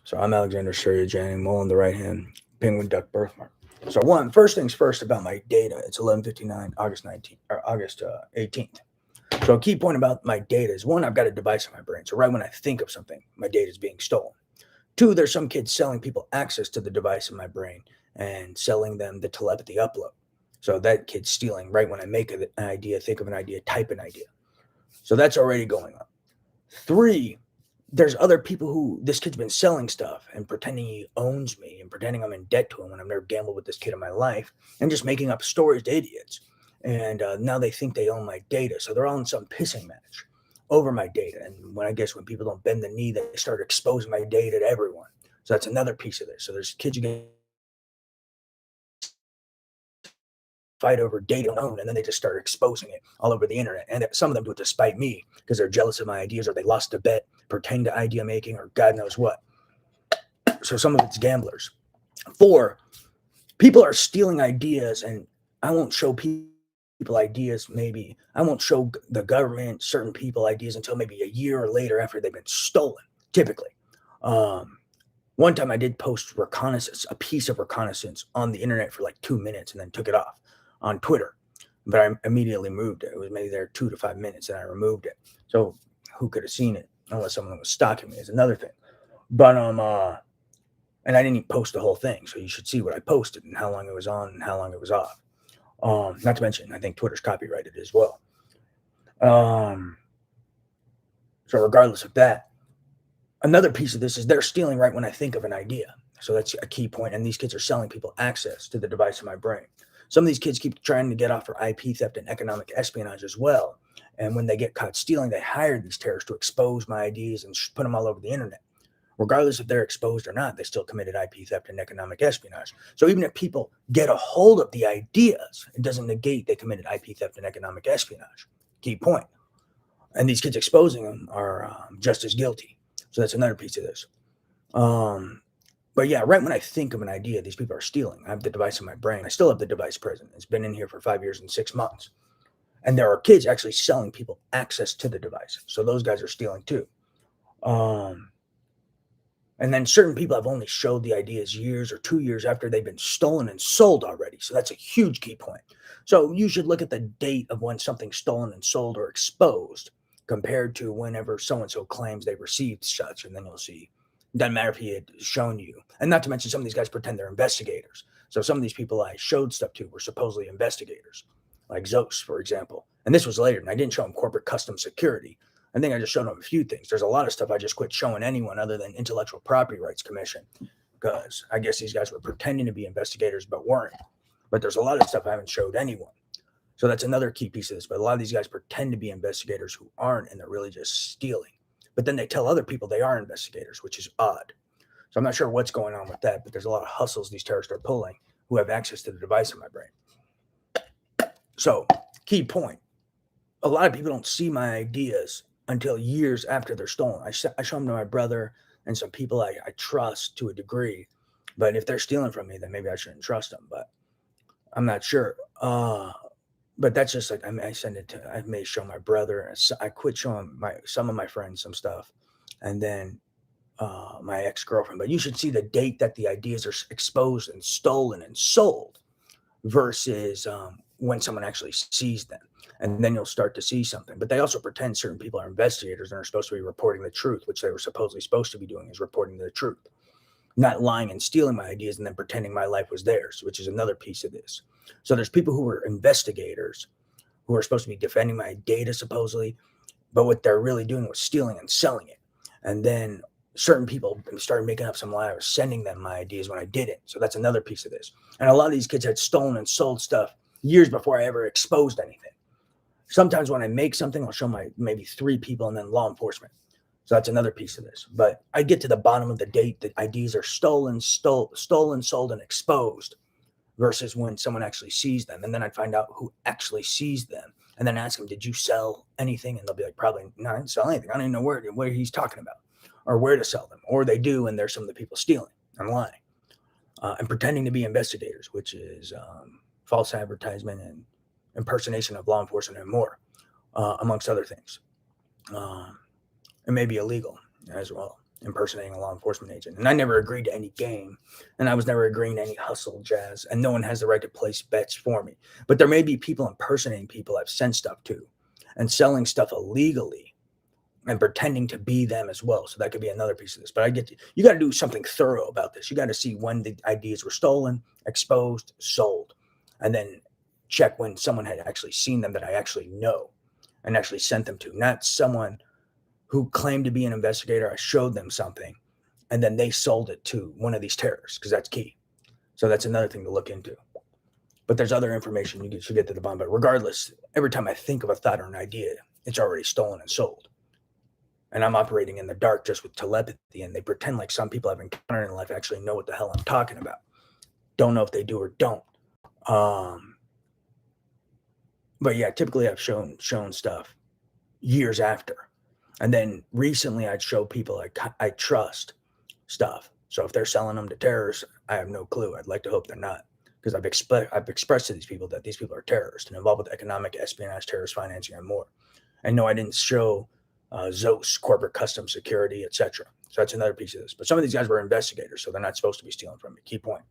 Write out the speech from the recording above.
So I'm Alexander Surya Janning, mole on the right hand, penguin duck birthmark. So first things first about my data. It's 11:59, August 19th or August 18th. So a key point about my data is one, I've got a device in my brain. So right when I think of something, my data is being stolen. Two, there's some kids selling people access to the device in my brain and selling them the telepathy upload. So that kid's stealing right when I make an idea, think of an idea, type an idea. So that's already going on. Three, there's other people who this kid's been selling stuff and pretending he owns me and pretending I'm in debt to him when I've never gambled with this kid in my life and just making up stories to idiots. And now they think they own my data. So they're all in some pissing match over my data. And when people don't bend the knee, they start exposing my data to everyone. So that's another piece of this. So there's kids who get fight over data alone, and then they just start exposing it all over the internet. And some of them do it to spite me because they're jealous of my ideas or they lost a bet pertaining to idea making or God knows what. So some of it's gamblers. Four, people are stealing ideas, and I won't show people ideas. Maybe I won't show the government certain people ideas until maybe a year or later after they've been stolen. Typically, um, one time I did post reconnaissance, a piece of reconnaissance on the internet for like 2 minutes, and then took it off on Twitter. But I immediately moved it. It was maybe there 2 to 5 minutes, and I removed it. So who could have seen it unless someone was stalking me? Is another thing. But and I didn't even post the whole thing, so you should see what I posted and how long it was on and how long it was off. Not to mention, I think Twitter's copyrighted as well. Um, so regardless of that, another piece of this is they're stealing right when I think of an idea. So that's a key point. And these kids are selling people access to the device in my brain. Some of these kids keep trying to get off for IP theft and economic espionage as well. And when they get caught stealing, they hire these terrorists to expose my ideas and put them all over the internet. Regardless if they're exposed or not, they still committed IP theft and economic espionage. So even if people get a hold of the ideas, it doesn't negate they committed IP theft and economic espionage. Key point. And these kids exposing them are just as guilty. So that's another piece of this. Um, but yeah, right when I think of an idea, these people are stealing. I have the device in my brain. I still have the device present. It's been in here for 5 years and 6 months. And there are kids actually selling people access to the device. So those guys are stealing too. Um, and then certain people have only showed the ideas years or 2 years after they've been stolen and sold already. So that's a huge key point. So you should look at the date of when something's stolen and sold or exposed compared to whenever so and so claims they received such. And then you'll see it doesn't matter if he had shown you. And not to mention, some of these guys pretend they're investigators. So some of these people I showed stuff to were supposedly investigators, like Zos, for example. And this was later, and I didn't show him corporate custom security. I think I just showed him a few things. There's a lot of stuff I just quit showing anyone other than Intellectual Property Rights Commission because I guess these guys were pretending to be investigators but weren't. But there's a lot of stuff I haven't showed anyone. So that's another key piece of this. But a lot of these guys pretend to be investigators who aren't, and they're really just stealing. But then they tell other people they are investigators, which is odd. So I'm not sure what's going on with that, but there's a lot of hustles these terrorists are pulling who have access to the device in my brain. So, key point. A lot of people don't see my ideas until years after they're stolen. I show them to my brother and some people I trust to a degree. But if they're stealing from me, then maybe I shouldn't trust them. But I'm not sure. But that's just like I send it to. I may show my brother. I quit showing some of my friends some stuff, and then my ex girlfriend. But you should see the date that the ideas are exposed and stolen and sold, versus when someone actually sees them. And then you'll start to see something. But they also pretend certain people are investigators and are supposed to be reporting the truth, which they were supposedly supposed to be doing, is reporting the truth, not lying and stealing my ideas and then pretending my life was theirs, which is another piece of this. So there's people who are investigators who are supposed to be defending my data supposedly, but what they're really doing was stealing and selling it. And then certain people started making up some lie. I was sending them my ideas when I didn't. So that's another piece of this. And a lot of these kids had stolen and sold stuff years before I ever exposed anything. Sometimes when I make something, I'll show my maybe 3 people and then law enforcement. So that's another piece of this. But I get to the bottom of the date that IDs are stolen, sold, and exposed versus when someone actually sees them. And then I'd find out who actually sees them and then ask them, did you sell anything? And they'll be like, probably not. I didn't sell anything. I don't even know where he's talking about or where to sell them. Or they do, and there's some of the people stealing and lying and pretending to be investigators, which is false advertisement and impersonation of law enforcement and more, amongst other things. It may be illegal as well. impersonating a law enforcement agent. And I never agreed to any game, and I was never agreeing to any hustle jazz, and no one has the right to place bets for me. But there may be people impersonating people I've sent stuff to and selling stuff illegally and pretending to be them as well. So that could be another piece of this. But you got to do something thorough about this. You got to see when the ideas were stolen, exposed, sold, and then check when someone had actually seen them that I actually know and actually sent them to, not someone who claimed to be an investigator. I showed them something and then they sold it to one of these terrorists, because that's key. So that's another thing to look into. But there's other information you should get to the bottom. But regardless, every time I think of a thought or an idea, it's already stolen and sold. And I'm operating in the dark just with telepathy, and they pretend like some people I've encountered in life actually know what the hell I'm talking about. Don't know if they do or don't. But yeah, typically I've shown stuff years after. And then recently I'd show people I trust stuff. So if they're selling them to terrorists, I have no clue. I'd like to hope they're not, because I've expressed to these people that these people are terrorists and involved with economic espionage, terrorist financing, and more. And no, I didn't show ZOS, corporate custom security, etc. So that's another piece of this. But some of these guys were investigators, so they're not supposed to be stealing from me. Key point.